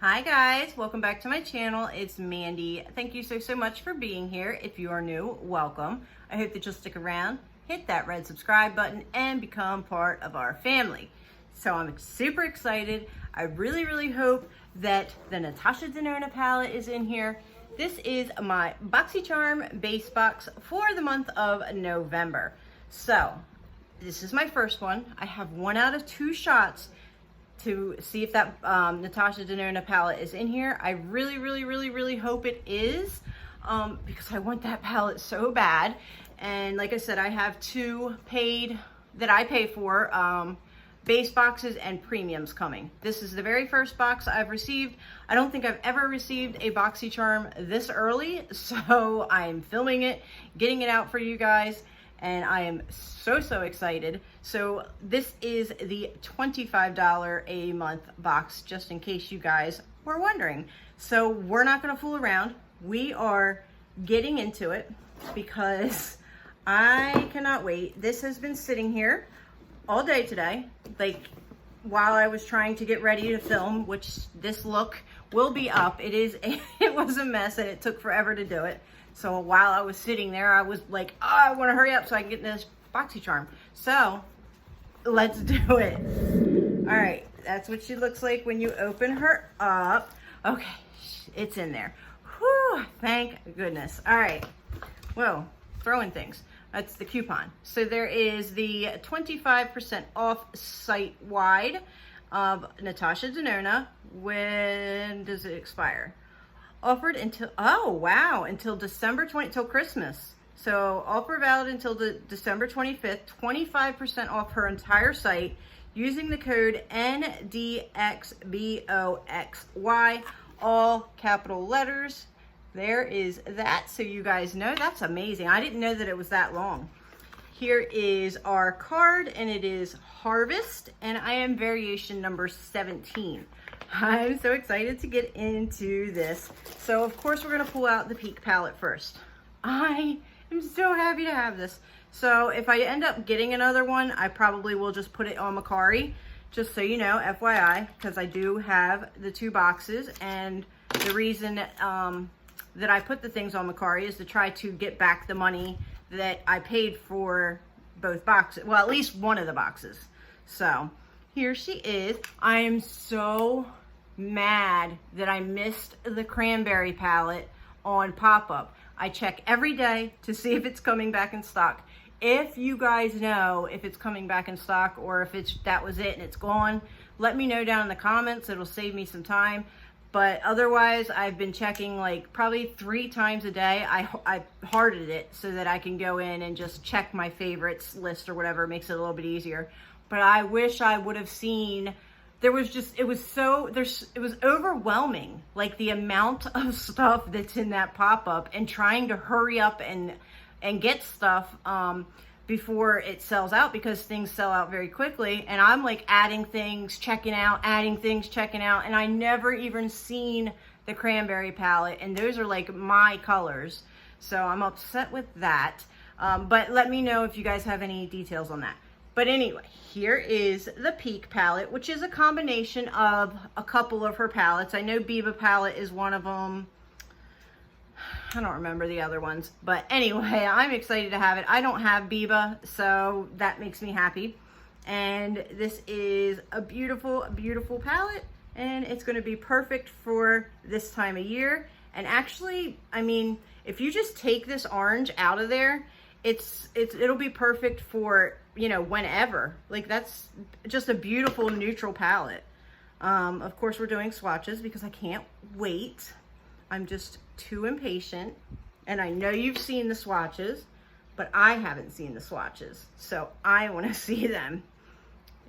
Hi guys, welcome back to my channel. It's Mandy. Thank you so much for being here. If you are new, welcome. I hope that you'll stick around, hit that red subscribe button, and become part of our family. So I'm super excited. I really hope that the Natasha Denona palette is in here. This is my BoxyCharm base box for the month of November. So this is my first one. I have 1 out of 2 shots to see if that Natasha Denona palette is in here. I really hope it is, because I want that palette so bad. And like I said, I have 2 paid that I pay for, base boxes and premiums coming. This is the very first box I've received. I don't think I've ever received a BoxyCharm this early, so I'm filming it, getting it out for you guys, and I am so excited. So this is the $25 a month box, just in case you guys were wondering. So we're not gonna fool around. We are getting into it because I cannot wait. This has been sitting here all day today, like while I was trying to get ready to film, which this look will be up. It was a mess and it took forever to do it. So while I was sitting there, I was like, oh, I want to hurry up so I can get this BoxyCharm. So let's do it. All right, that's what she looks like when you open her up. Okay, it's in there. Whew, thank goodness. All right, whoa, throwing things. That's the coupon. So there is the 25% off site-wide of Natasha Denona. When does it expire? Offered until, oh wow, until December 20, till Christmas. So offer valid until December 25th, 25% off her entire site using the code NDXBOXY, all capital letters. There is that, so you guys know. That's amazing. I didn't know that it was that long. Here is our card, and it is Harvest, and I am variation number 17. I'm so excited to get into this. So of course we're gonna pull out the Peak palette first. I am so happy to have this. So if I end up getting another one, I probably will just put it on Mercari, just so you know, FYI, because I do have the 2 boxes, and the reason that I put the things on Mercari is to try to get back the money that I paid for both boxes. Well, at least one of the boxes. So here she is. I am so mad that I missed the cranberry palette on pop-up. I check every day to see if it's coming back in stock. If you guys know if it's coming back in stock or if that was it and it's gone, let me know down in the comments. It'll save me some time. But otherwise, I've been checking like probably 3 times a day. I hearted it so that I can go in and just check my favorites list or whatever. It makes it a little bit easier. But I wish I would have seen, it was overwhelming. Like the amount of stuff that's in that pop-up, and trying to hurry up and get stuff before it sells out, because things sell out very quickly. And I'm like adding things, checking out, adding things, checking out. And I never even seen the cranberry palette. And those are like my colors. So I'm upset with that. But let me know if you guys have any details on that. But anyway, here is the Peak palette, which is a combination of a couple of her palettes. I know Biba palette is one of them. I don't remember the other ones. But anyway, I'm excited to have it. I don't have Biba, so that makes me happy. And this is a beautiful palette. And it's going to be perfect for this time of year. And actually, I mean, if you just take this orange out of there, it'll be perfect for, you know, whenever. Like, that's just a beautiful neutral palette. Of course, we're doing swatches because I can't wait. I'm just too impatient. And I know you've seen the swatches, but I haven't seen the swatches. So I want to see them.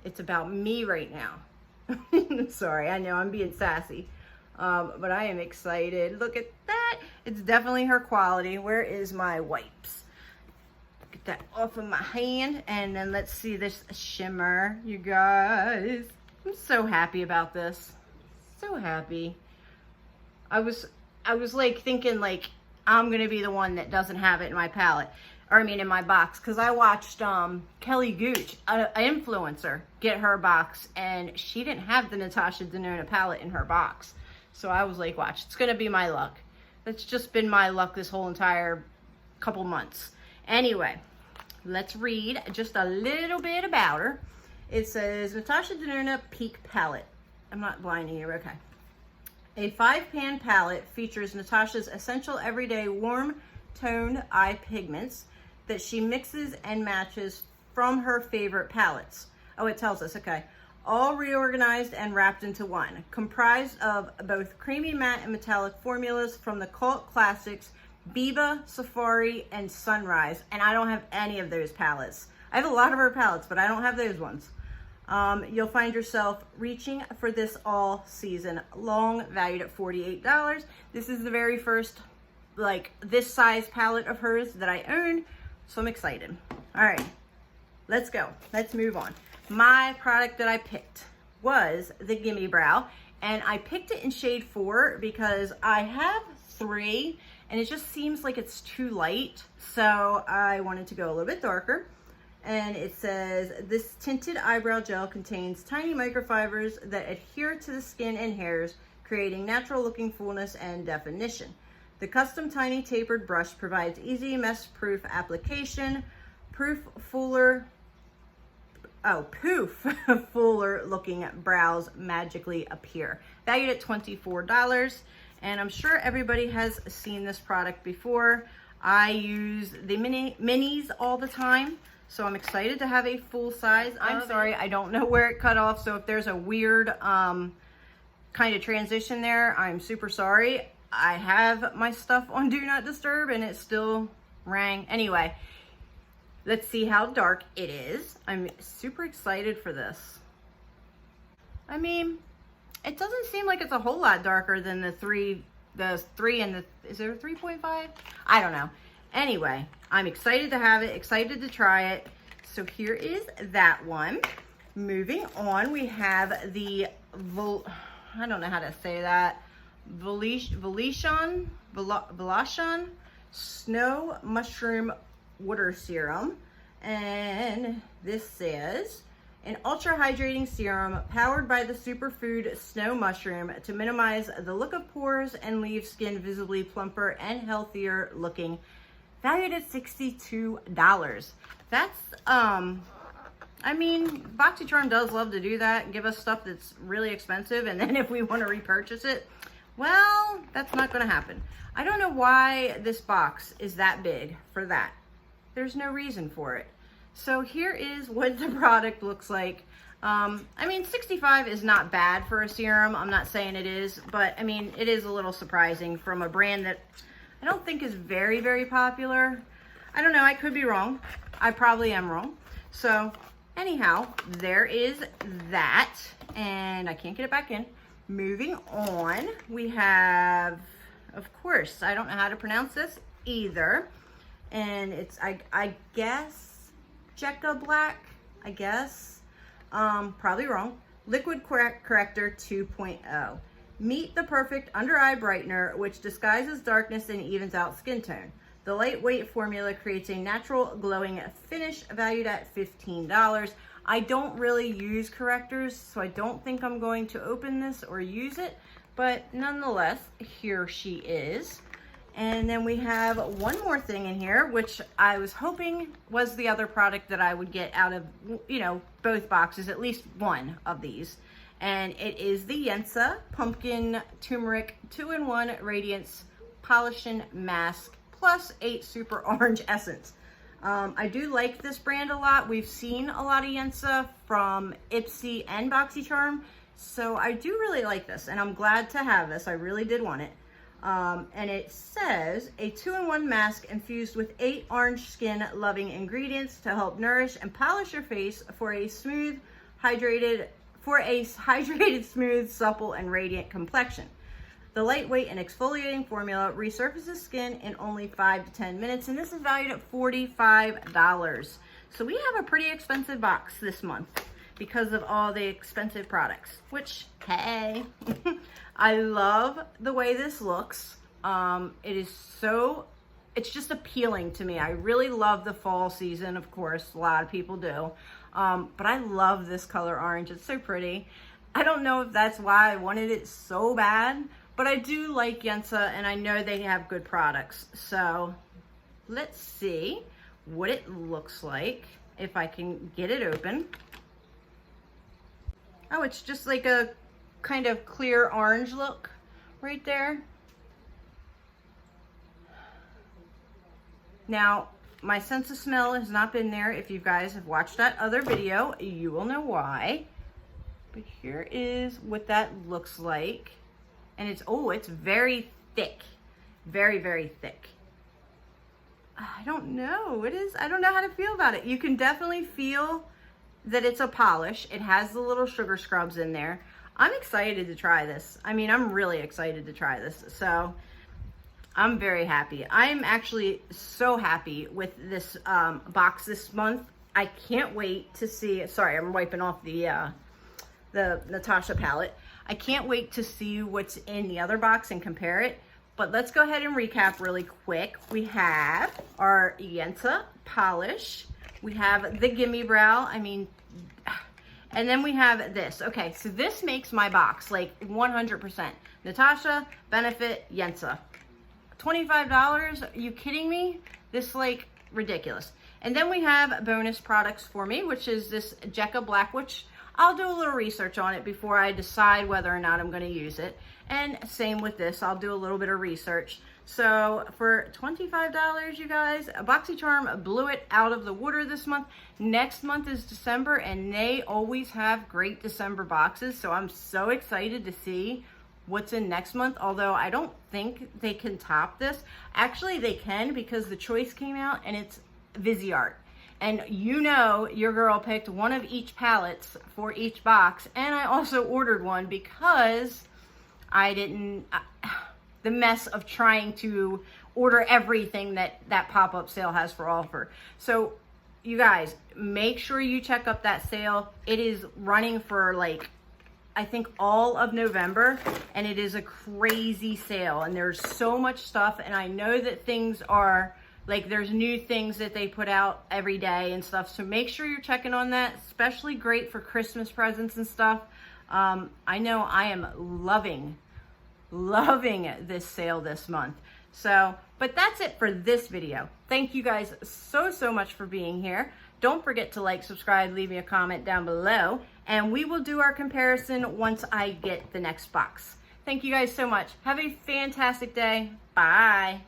It's about me right now. Sorry, I know I'm being sassy. But I am excited. Look at that. It's definitely her quality. Where is my wipes? Get that off of my hand. And then let's see this shimmer, you guys. I'm so happy about this. So happy. I was like thinking like I'm gonna be the one that doesn't have it in my palette, or I mean in my box, because I watched Kelly Gooch, an influencer, get her box, and she didn't have the Natasha Denona palette in her box. So I was like, watch, it's gonna be my luck. It's just been my luck this whole entire couple months. Anyway, let's read just a little bit about her. It says, Natasha Denona Peak Palette. I'm not blinding you, okay. A 5-pan palette features Natasha's essential everyday warm toned eye pigments that she mixes and matches from her favorite palettes. Oh, it tells us, okay. All reorganized and wrapped into one, comprised of both creamy matte and metallic formulas from the cult classics Biba, Safari, and Sunrise. And I don't have any of those palettes. I have a lot of her palettes, but I don't have those ones. You'll find yourself reaching for this all season long, valued at $48. This is the very first, like, this size palette of hers that I own, so I'm excited. All right, let's go. Let's move on. My product that I picked was the Gimme Brow, and I picked it in shade 4 because I have 3, and it just seems like it's too light, so I wanted to go a little bit darker. And it says, this tinted eyebrow gel contains tiny microfibers that adhere to the skin and hairs, creating natural looking fullness and definition. The custom tiny tapered brush provides easy mess-proof application. Poof fuller looking brows magically appear. Valued at $24. And I'm sure everybody has seen this product before. I use the minis all the time. So I'm excited to have a full size. I'm sorry, I don't know where it cut off. So if there's a weird kind of transition there, I'm super sorry. I have my stuff on Do Not Disturb and it still rang. Anyway, let's see how dark it is. I'm super excited for this. I mean, it doesn't seem like it's a whole lot darker than the 3 and the, is there a 3.5? I don't know. Anyway, I'm excited to have it, excited to try it. So here is that one. Moving on, we have the, I don't know how to say that, Velashon Snow Mushroom Water Serum. And this says, an ultra hydrating serum powered by the superfood snow mushroom to minimize the look of pores and leave skin visibly plumper and healthier looking. Valued at $62. That's, I mean, BoxyCharm does love to do that, give us stuff that's really expensive, and then if we want to repurchase it, well, that's not going to happen. I don't know why this box is that big for that. There's no reason for it. So here is what the product looks like. I mean, $65 is not bad for a serum. I'm not saying it is, but I mean, it is a little surprising from a brand that I don't think is very, very popular. I don't know, I could be wrong. I probably am wrong. So anyhow, there is that, and I can't get it back in. Moving on, we have, of course, I don't know how to pronounce this either. And it's, I guess, Jekka Black, I guess. Probably wrong. Liquid Corrector 2.0. Meet the perfect under eye brightener, which disguises darkness and evens out skin tone. The lightweight formula creates a natural glowing finish valued at $15. I don't really use correctors, so I don't think I'm going to open this or use it, but nonetheless, here she is. And then we have one more thing in here, which I was hoping was the other product that I would get out of, you know, both boxes, at least one of these. And it is the Yensa Pumpkin Turmeric 2-in-1 Radiance Polishing Mask plus 8 Super Orange Essence. I do like this brand a lot. We've seen a lot of Yensa from Ipsy and BoxyCharm, so I do really like this, and I'm glad to have this. I really did want it. And it says, a 2-in-1 mask infused with 8 orange skin-loving ingredients to help nourish and polish your face for a hydrated, smooth, supple, and radiant complexion. The lightweight and exfoliating formula resurfaces skin in only 5 to 10 minutes, and this is valued at $45. So we have a pretty expensive box this month because of all the expensive products, which, hey, I love the way this looks. It's just appealing to me. I really love the fall season, of course, a lot of people do. But I love this color orange, it's so pretty. I don't know if that's why I wanted it so bad, but I do like Yensa, and I know they have good products. So let's see what it looks like if I can get it open. Oh, it's just like a kind of clear orange look right there. Now, my sense of smell has not been there. If you guys have watched that other video, you will know why. But here is what that looks like. And it's, oh, it's very thick. Very, very thick. I don't know. It is, I don't know how to feel about it. You can definitely feel that it's a polish. It has the little sugar scrubs in there. I'm excited to try this. I mean, I'm really excited to try this. So I'm very happy. I'm actually so happy with this box this month. I can't wait to see, sorry, I'm wiping off the Natasha palette. I can't wait to see what's in the other box and compare it. But let's go ahead and recap really quick. We have our Yensa polish. We have the Gimme Brow. I mean, and then we have this. Okay, so this makes my box like 100%. Natasha, Benefit, Yensa. $25? Are you kidding me? This like ridiculous. And then we have bonus products for me, which is this Jekka Black, which I'll do a little research on it before I decide whether or not I'm going to use it. And same with this, I'll do a little bit of research. So for $25, you guys, BoxyCharm blew it out of the water this month. Next month is December, and they always have great December boxes. So I'm so excited to see what's in next month, although I don't think they can top this. Actually, they can, because the choice came out and it's Viseart. And you know your girl picked one of each palettes for each box, and I also ordered one because I didn't, the mess of trying to order everything that pop-up sale has for offer. So you guys, make sure you check up that sale. It is running for like, I think all of November, and it is a crazy sale, and there's so much stuff, and I know that things are like, there's new things that they put out every day and stuff, so make sure you're checking on that. Especially great for Christmas presents and stuff. I know I am loving this sale this month. So, but that's it for this video. Thank you guys so much for being here. Don't forget to like, subscribe, leave me a comment down below, and we will do our comparison once I get the next box. Thank you guys so much. Have a fantastic day. Bye.